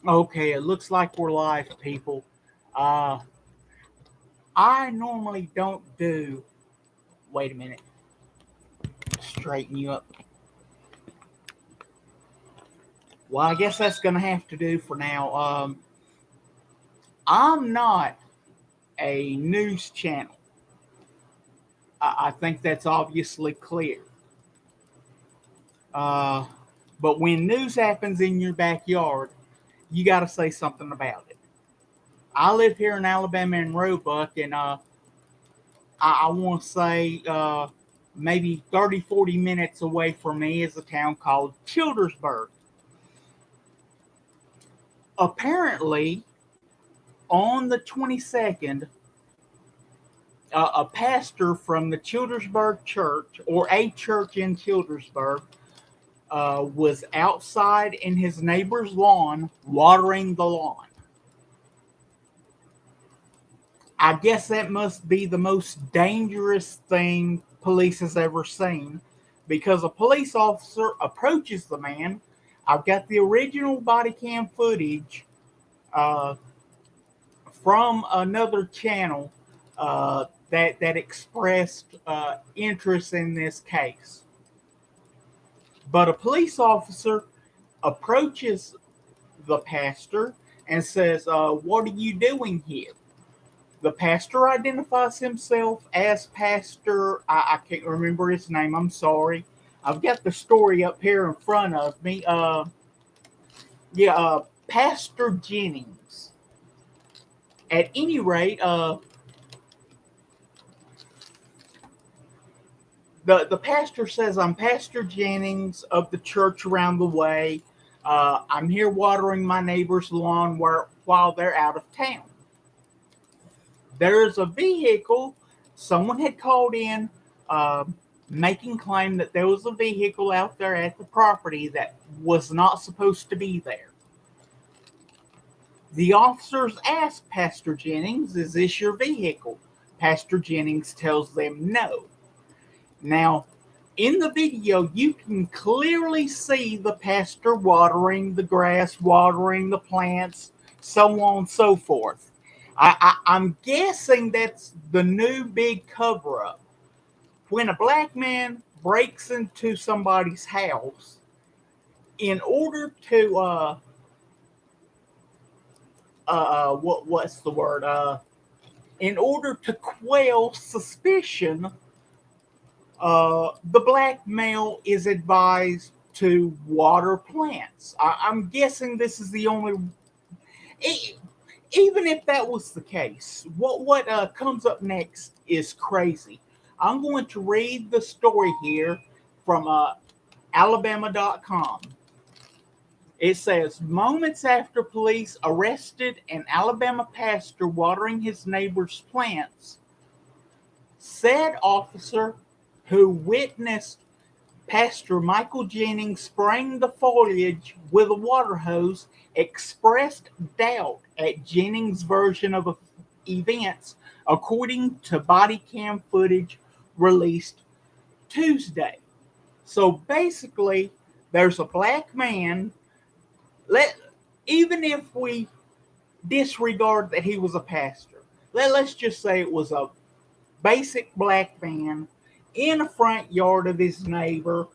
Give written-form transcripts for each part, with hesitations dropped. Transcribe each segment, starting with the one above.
Okay, it looks like we're live, people. Uh, I normally don't do. Wait a minute. Straighten you up. Well, I guess that's gonna have to do for now. I'm not a news channel. I think that's obviously clear. Uh, but when news happens in your backyard, you got to say something about it. I live here in Alabama in Roebuck, and I want to say maybe 30, 40 minutes away from me is a town called Childersburg. Apparently, on the 22nd, a pastor from the Childersburg church, or a church in Childersburg, was outside in his neighbor's lawn watering the lawn. I guess that must be the most dangerous thing police has ever seen because a police officer approaches the man. I've got the original body cam footage uh, from another channel that expressed interest in this case. But a police officer approaches the pastor and says, "What are you doing here?" The pastor identifies himself as Pastor. I can't remember his name. I'm sorry. I've got the story up here in front of me. Pastor Jennings. At any rate, the pastor says, "I'm Pastor Jennings of the church around the way. I'm here watering my neighbor's lawn while they're out of town. There's a vehicle. Someone had called in, uh, making claim that there was a vehicle out there at the property that was not supposed to be there. The officers asked Pastor Jennings, 'Is this your vehicle?' Pastor Jennings tells them no. Now, in the video, you can clearly see the pastor watering the grass, watering the plants, so on and so forth. I'm guessing that's the new big cover up. When a black man breaks into somebody's house, in order to what's the word? In order to quell suspicion, the black male is advised to water plants. I'm guessing this is the only. e- Even if that was the case, what comes up next is crazy. I'm going to read the story here from Alabama.com. It says, moments after police arrested an Alabama pastor watering his neighbor's plants, said officer who witnessed Pastor Michael Jennings spraying the foliage with a water hose expressed doubt at Jennings' version of events, according to body cam footage released Tuesday. So basically, there's a black man. Let Even if we disregard that he was a pastor, let's just say it was a basic black man in the front yard of his neighbor,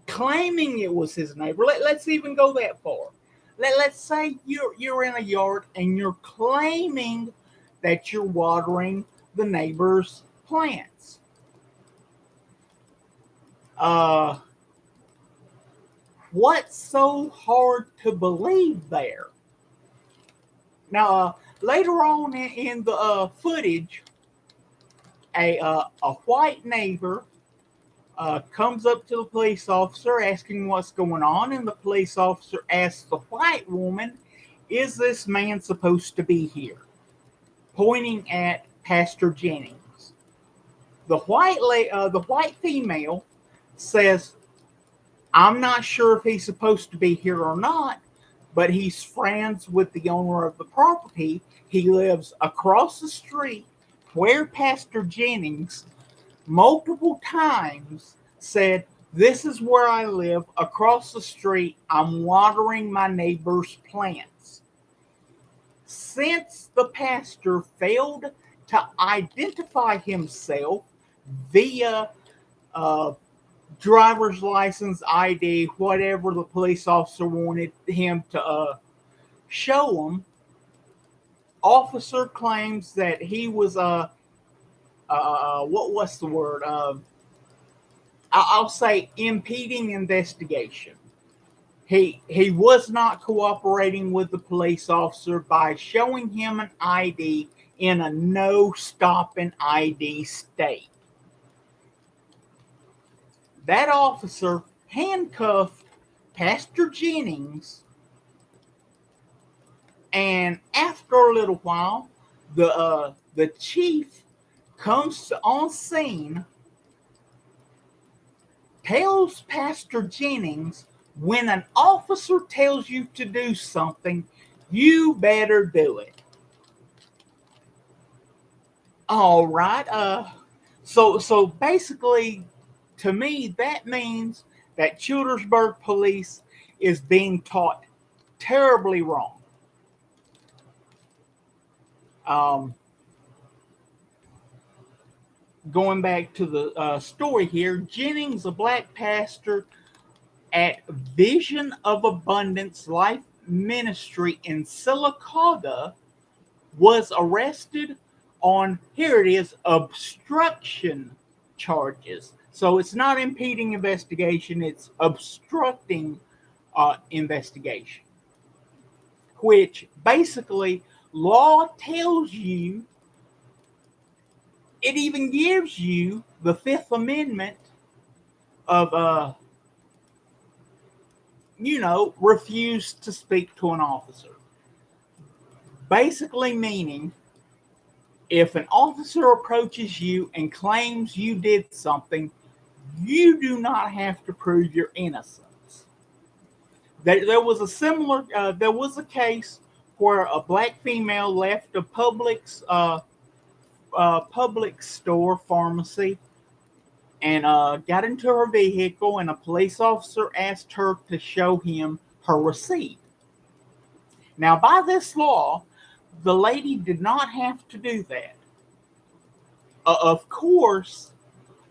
claiming it was his neighbor. Let's even go that far. Let's say you're in a yard and you're claiming that you're watering the neighbor's plants. Uh, what's so hard to believe there? Now, later on in the footage, a white neighbor comes up to the police officer asking what's going on, and the police officer asks the white woman, "Is this man supposed to be here?" Pointing at Pastor Jennings. The white female says, "I'm not sure if he's supposed to be here or not, but he's friends with the owner of the property. He lives across the street where Pastor Jennings multiple times said, 'This is where I live across the street. I'm watering my neighbor's plants.'" Since the pastor failed to identify himself via driver's license, ID, whatever the police officer wanted him to show him, officer claims that he was what's the word? I'll say impeding investigation. He was not cooperating with the police officer by showing him an ID in a no stop and ID state. That officer handcuffed Pastor Jennings, and after a little while, the chief comes on scene, tells Pastor Jennings, when an officer tells you to do something, you better do it. All right. So basically, to me, that means that Childersburg police is being taught terribly wrong. Going back to the story here, Jennings, a black pastor at Vision of Abundance Life Ministry in Sylacauga, was arrested on, here it is, obstruction charges. So it's not impeding investigation, it's obstructing investigation. Which basically, law tells you, it even gives you the Fifth Amendment of, refuse to speak to an officer. Basically meaning, if an officer approaches you and claims you did something, you do not have to prove your innocence. There was a case where a black female left a Publix store pharmacy and got into her vehicle, and a police officer asked her to show him her receipt. Now, by this law, the lady did not have to do that. Of course,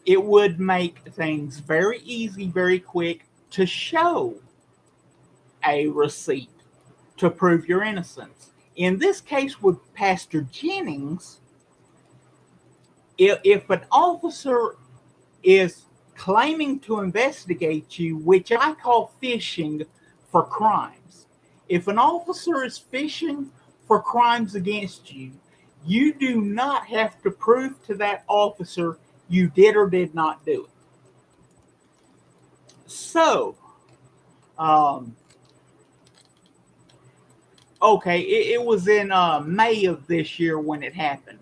it would make things very easy, very quick to show a receipt to prove your innocence. In this case with Pastor Jennings, if an officer is claiming to investigate you, which I call fishing for crimes, if an officer is fishing for crimes against you, you do not have to prove to that officer you did or did not do it. So, okay, it was in May of this year when it happened.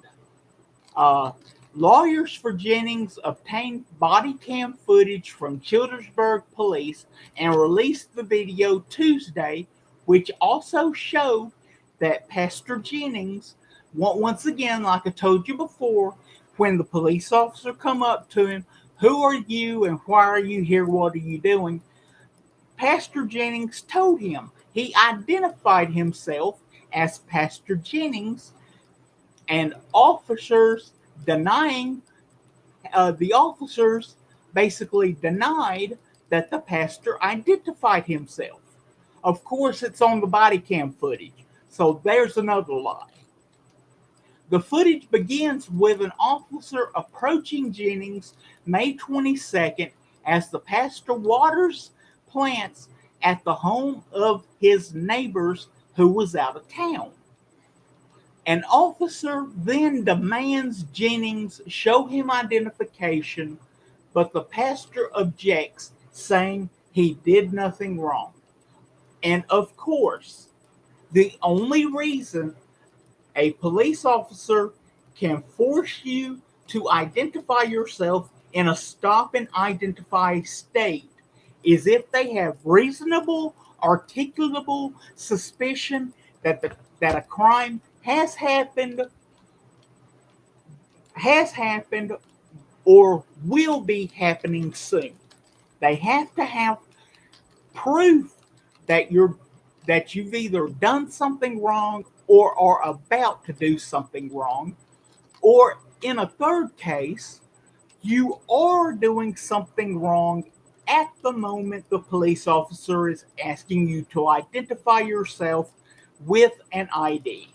Lawyers for Jennings obtained body cam footage from Childersburg police and released the video Tuesday, which also showed that Pastor Jennings, once again, like I told you before, when the police officer come up to him, who are you and why are you here? What are you doing? Pastor Jennings told him. He identified himself as Pastor Jennings, and officers the officers basically denied that the pastor identified himself. Of course, it's on the body cam footage, so there's another lie. The footage begins with an officer approaching Jennings May 22nd as the pastor waters plants at the home of his neighbors who was out of town. An officer then demands Jennings show him identification, but the pastor objects, saying he did nothing wrong. And of course, the only reason a police officer can force you to identify yourself in a stop and identify state is if they have reasonable, articulable suspicion that a crime has happened or will be happening soon. They have to have proof that you've either done something wrong or are about to do something wrong. Or in a third case, you are doing something wrong at the moment the police officer is asking you to identify yourself with an ID.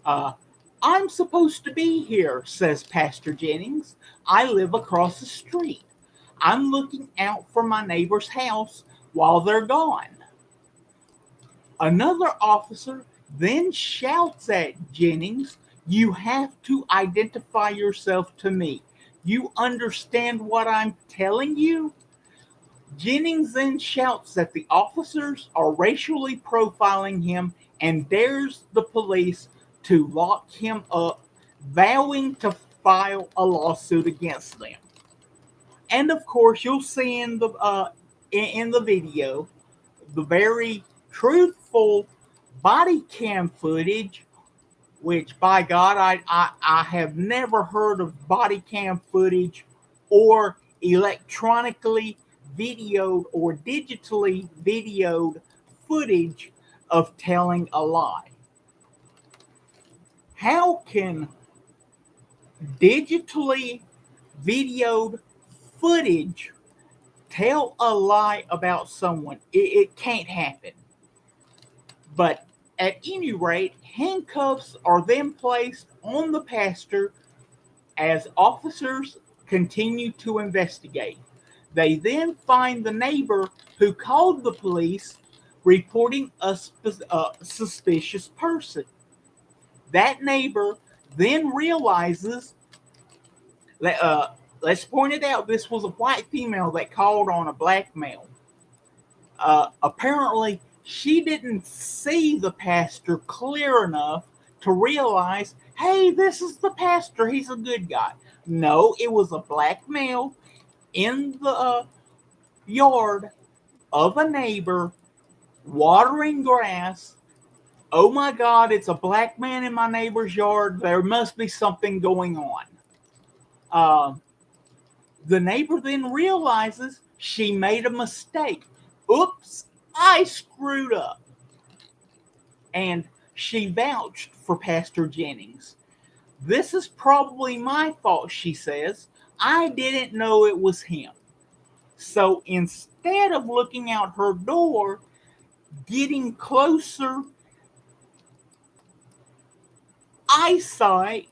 Uh, I'm supposed to be here, says Pastor Jennings. I live across the street. I'm looking out for my neighbor's house while they're gone. Another officer then shouts at Jennings, you have to identify yourself to me. You understand what I'm telling you? Jennings then shouts that the officers are racially profiling him and dares the police to lock him up, vowing to file a lawsuit against them. And of course, you'll see in the video the very truthful body cam footage, which by God, I have never heard of body cam footage or electronically videoed or digitally videoed footage of telling a lie. How can digitally videoed footage tell a lie about someone? It can't happen. But at any rate, handcuffs are then placed on the pastor as officers continue to investigate. They then find the neighbor who called the police reporting a suspicious person. That neighbor then realizes that, let's point it out, this was a white female that called on a black male. Apparently, she didn't see the pastor clear enough to realize, hey, this is the pastor. He's a good guy. No, it was a black male in the yard of a neighbor watering grass. Oh my God, it's a black man in my neighbor's yard. There must be something going on. The neighbor then realizes she made a mistake. Oops, I screwed up. And she vouched for Pastor Jennings. This is probably my fault, she says. I didn't know it was him. So instead of looking out her door, getting closer eyesight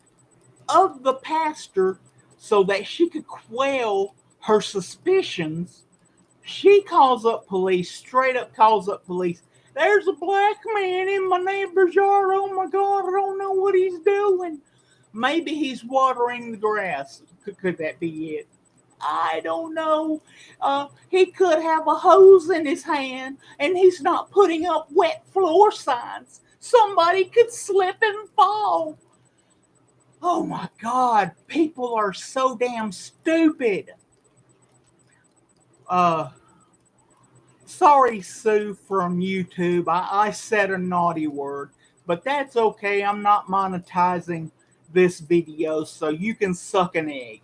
of the pastor so that she could quell her suspicions, she calls up police, straight up calls up police. There's a black man in my neighbor's yard. Oh my God, I don't know what he's doing. Maybe he's watering the grass. Could that be it? I don't know. He could have a hose in his hand and he's not putting up wet floor signs. Somebody could slip and fall. Oh my God, people are so damn stupid. Sorry, Sue from YouTube. I said a naughty word, but that's okay. I'm not monetizing this video, so you can suck an egg.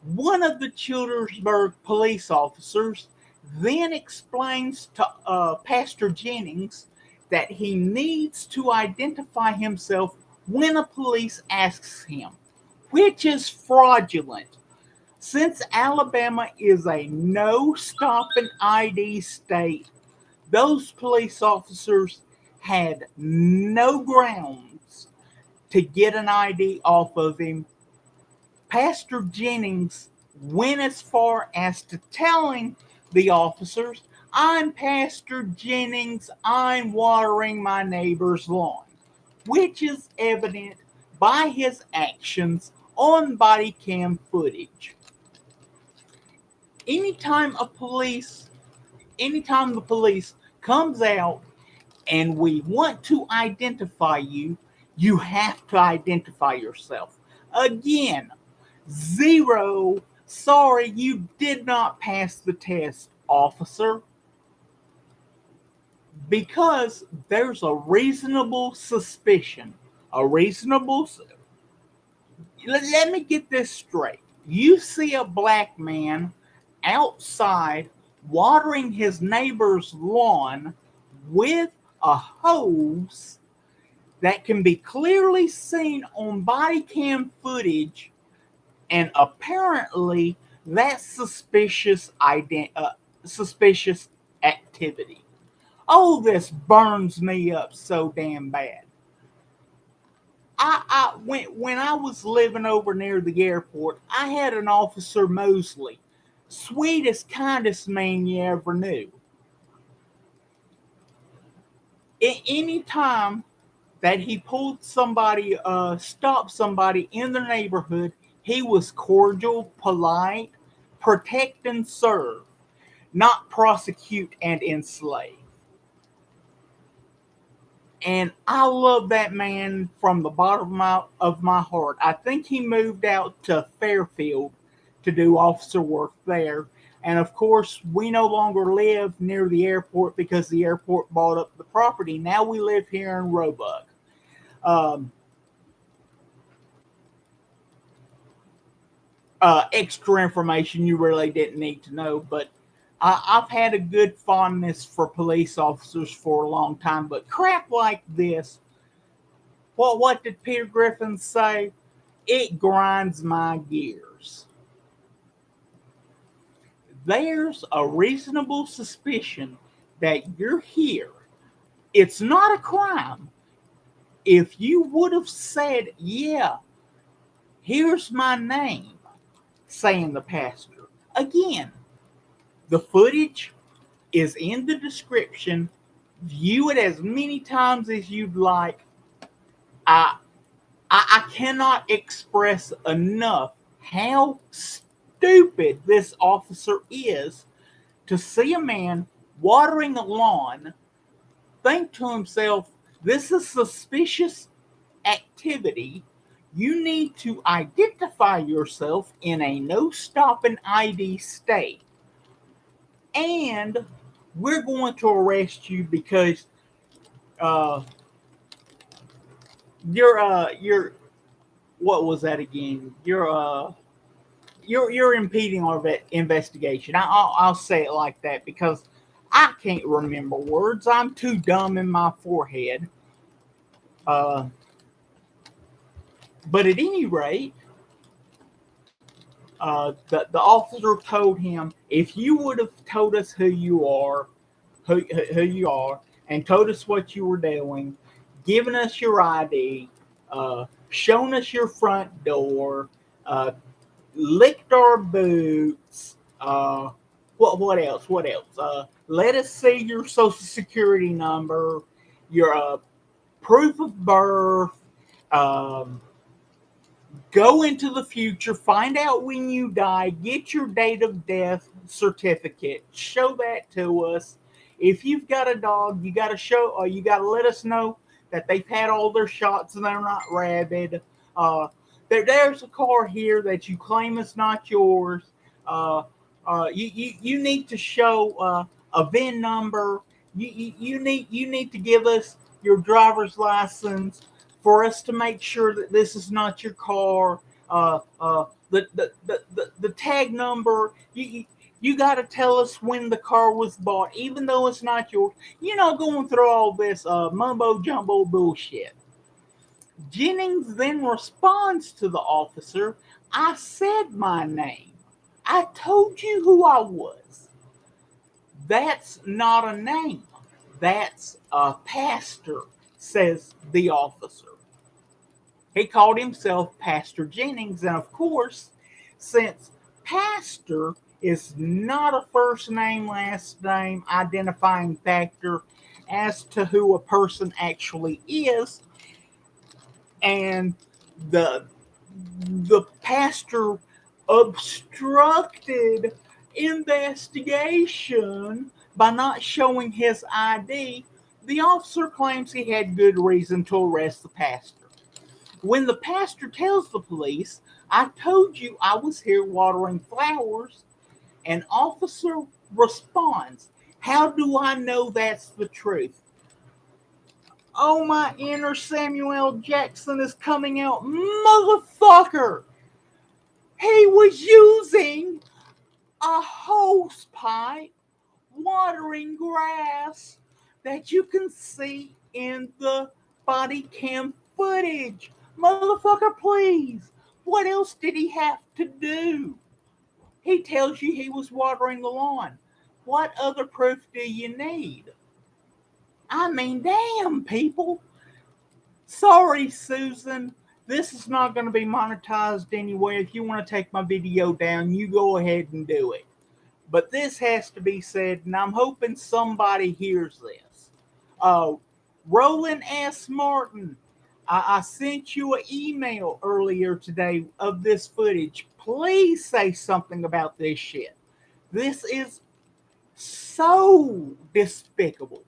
One of the Childersburg police officers then explains to Pastor Jennings that he needs to identify himself when a police asks him, which is fraudulent. Since Alabama is a no-stopping ID state, those police officers had no grounds to get an ID off of him. Pastor Jennings went as far as to telling the officers, I'm Pastor Jennings, I'm watering my neighbor's lawn, which is evident by his actions on body cam footage. Anytime the police comes out and we want to identify you, you have to identify yourself. Again, 0. Sorry, you did not pass the test, officer. Because there's a reasonable suspicion. Let me get this straight. You see a black man outside watering his neighbor's lawn with a hose that can be clearly seen on body cam footage, and apparently that's suspicious activity. Oh, this burns me up so damn bad. When I was living over near the airport, I had an officer Mosley, sweetest, kindest man you ever knew. Any time that he pulled somebody, stopped somebody in the neighborhood, he was cordial, polite, protect and serve, not prosecute and enslave. And I love that man from the bottom of my heart. I think he moved out to Fairfield to do officer work there. And of course, we no longer live near the airport because the airport bought up the property. Now we live here in Roebuck. Um, Extra information you really didn't need to know, but I've had a good fondness for police officers for a long time. But crap like this, what did Peter Griffin say? It grinds my gears. There's a reasonable suspicion that you're here. It's not a crime. If you would have said, yeah, here's my name, saying the pastor. Again, the footage is in the description. View it as many times as you'd like. I I cannot express enough how stupid this officer is to see a man watering a lawn, think to himself, this is suspicious activity. You need to identify yourself in a no stopping ID state. And we're going to arrest you because uh, you're what was that again? You're impeding our investigation. I'll say it like that because I can't remember words. I'm too dumb in my forehead. Uh, but at any rate, the officer told him, if you would have told us who you are, and told us what you were doing, given us your ID, shown us your front door, uh, licked our boots. What else? What else? Let us see your social security number, your proof of birth. Um, Go into the future, find out when you die, get your date of death certificate, show that to us. If you've got a dog, you got to show, you got to let us know that they've had all their shots and they're not rabid. Uh, there's a car here that you claim is not yours. Uh, you need to show a VIN number. You need to give us your driver's license for us to make sure that this is not your car. The tag number. You got to tell us when the car was bought, even though it's not yours. Going through all this mumbo jumbo bullshit. Jennings then responds to the officer, I said my name. I told you who I was. That's not a name. That's a pastor, says the officer. He called himself Pastor Jennings, and of course, since pastor is not a first name, last name identifying factor as to who a person actually is, and the the pastor obstructed investigation by not showing his ID, the officer claims he had good reason to arrest the pastor. When the pastor tells the police, I told you I was here watering flowers, an officer responds, how do I know that's the truth? Oh, my inner Samuel Jackson is coming out. Motherfucker! He was using a hose pipe watering grass that you can see in the body cam footage. Motherfucker, please. What else did he have to do? He tells you he was watering the lawn. What other proof do you need? I mean, damn, people. Sorry, Susan. This is not going to be monetized anyway. If you want to take my video down, you go ahead and do it. But this has to be said, and I'm hoping somebody hears this. Roland S. Martin, I sent you an email earlier today of this footage. Please say something about this shit. This is so despicable.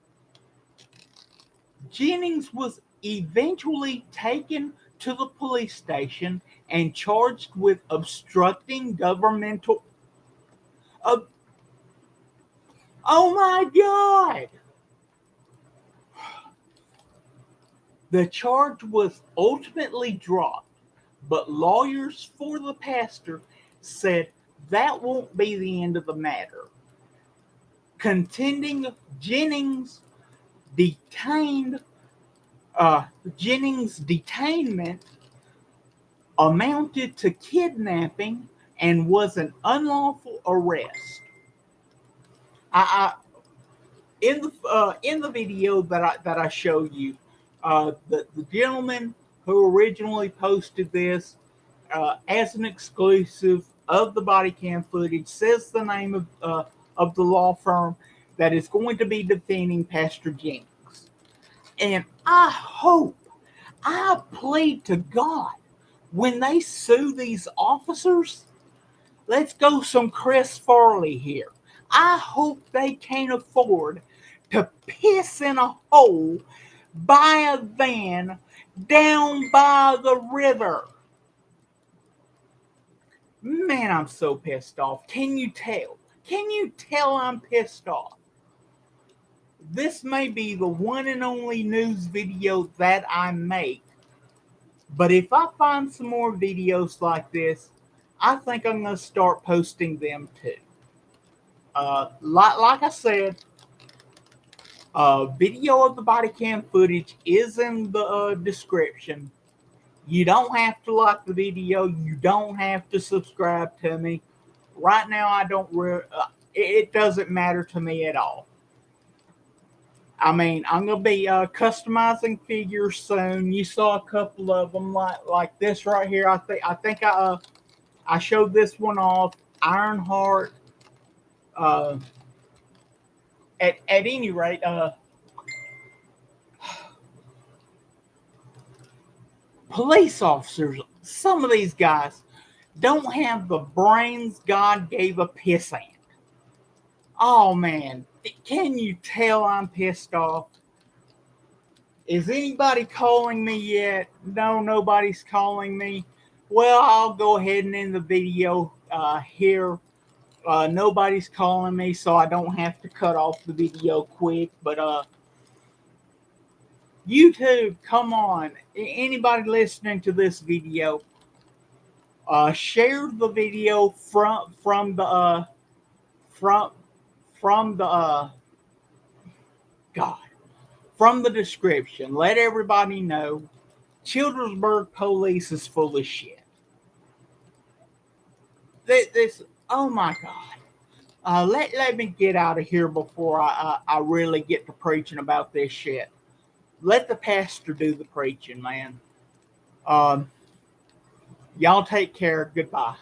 Jennings was eventually taken to the police station and charged with obstructing governmental. Oh my God! The charge was ultimately dropped, but lawyers for the pastor said that won't be the end of the matter, contending Jennings' detainment amounted to kidnapping and was an unlawful arrest. In the video that I showed you, the gentleman who originally posted this as an exclusive of the body cam footage says the name of the law firm that is going to be defending Pastor Jennings. And I plead to God, when they sue these officers, let's go some Chris Farley here. I hope they can't afford to piss in a hole by a van down by the river. Man, I'm so pissed off. Can you tell? Can you tell I'm pissed off? This may be the one and only news video that I make, but if I find some more videos like this, I think I'm going to start posting them too. Like I said, video of the body cam footage is in the description. You don't have to like the video. You don't have to subscribe to me. Right now, I don't. It doesn't matter to me at all. I mean, I'm gonna be customizing figures soon. You saw a couple of them, like this right here. I think I showed this one off. Ironheart. At any rate, police officers, some of these guys don't have the brains God gave a pissant. Oh man, can you tell I'm pissed off? Is anybody calling me yet? No, nobody's calling me. Well, I'll go ahead and end the video here. Nobody's calling me, so I don't have to cut off the video quick. But YouTube, come on. Anybody listening to this video, share the video from the description. Let everybody know Childersburg police is full of shit. This oh my God. Let me get out of here before I really get to preaching about this shit. Let the pastor do the preaching, man. Y'all take care. Goodbye.